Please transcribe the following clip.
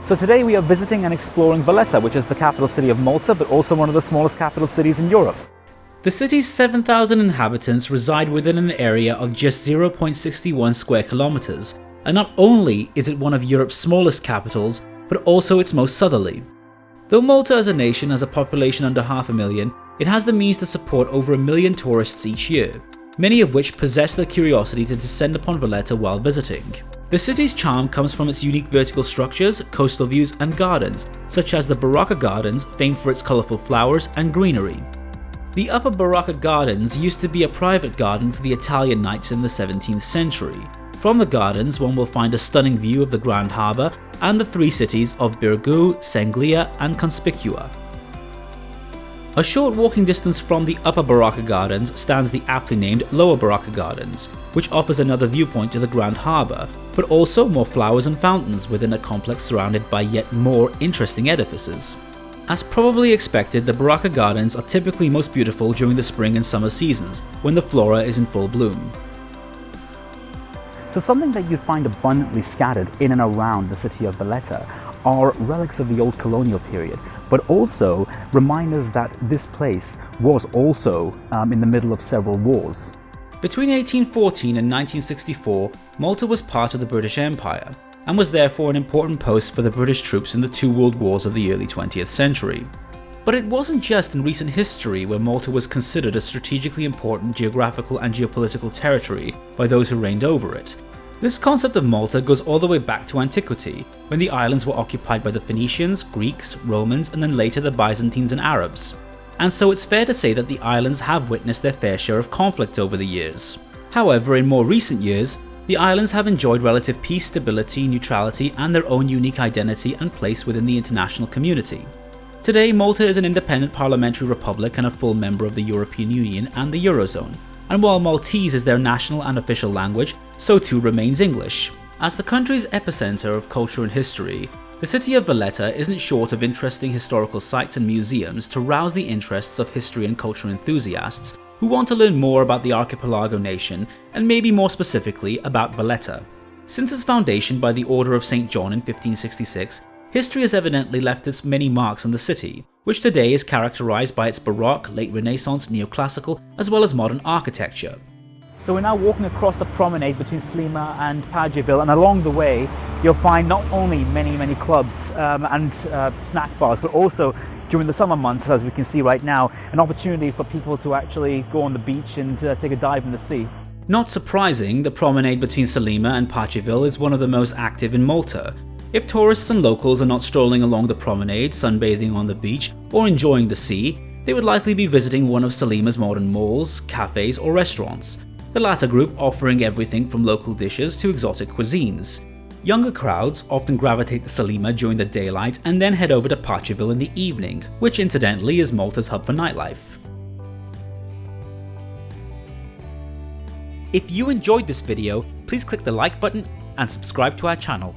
So today we are visiting and exploring Valletta, which is the capital city of Malta, but also one of the smallest capital cities in Europe. The city's 7,000 inhabitants reside within an area of just 0.61 square kilometers, and not only is it one of Europe's smallest capitals, but also its most southerly. Though Malta as a nation has a population under 500,000, it has the means to support over 1 million tourists each year, many of which possess the curiosity to descend upon Valletta while visiting. The city's charm comes from its unique vertical structures, coastal views and gardens, such as the Baraka Gardens, famed for its colourful flowers and greenery. The Upper Baraka Gardens used to be a private garden for the Italian knights in the 17th century. From the gardens, one will find a stunning view of the Grand Harbour and the three cities of Birgu, Sanglia and Conspicua. A short walking distance from the Upper Baraka Gardens stands the aptly named Lower Baraka Gardens, which offers another viewpoint to the Grand Harbour, but also more flowers and fountains within a complex surrounded by yet more interesting edifices. As probably expected, the Baraka Gardens are typically most beautiful during the spring and summer seasons, when the flora is in full bloom. So something that you find abundantly scattered in and around the city of Valletta are relics of the old colonial period, but also reminders that this place was also in the middle of several wars. Between 1814 and 1964, Malta was part of the British Empire, and was therefore an important post for the British troops in the two world wars of the early 20th century. But it wasn't just in recent history where Malta was considered a strategically important geographical and geopolitical territory by those who reigned over it. This concept of Malta goes all the way back to antiquity, when the islands were occupied by the Phoenicians, Greeks, Romans, and then later the Byzantines and Arabs. And so it's fair to say that the islands have witnessed their fair share of conflict over the years. However, in more recent years, the islands have enjoyed relative peace, stability, neutrality, and their own unique identity and place within the international community. Today, Malta is an independent parliamentary republic and a full member of the European Union and the Eurozone, and while Maltese is their national and official language, so too remains English. As the country's epicenter of culture and history, the city of Valletta isn't short of interesting historical sites and museums to rouse the interests of history and culture enthusiasts who want to learn more about the archipelago nation and maybe more specifically about Valletta. Since its foundation by the Order of St. John in 1566, history has evidently left its many marks on the city, which today is characterized by its Baroque, late Renaissance, neoclassical, as well as modern architecture. So we're now walking across the promenade between Sliema and Padreville, and along the way you'll find not only many clubs and snack bars, but also during the summer months, as we can see right now, an opportunity for people to actually go on the beach and take a dive in the sea. Not surprising, the promenade between Selima and Paceville is one of the most active in Malta. If tourists and locals are not strolling along the promenade, sunbathing on the beach, or enjoying the sea, they would likely be visiting one of Salima's modern malls, cafes, or restaurants, the latter group offering everything from local dishes to exotic cuisines. Younger crowds often gravitate to Selima during the daylight and then head over to Paceville in the evening, which incidentally is Malta's hub for nightlife. If you enjoyed this video, please click the like button and subscribe to our channel.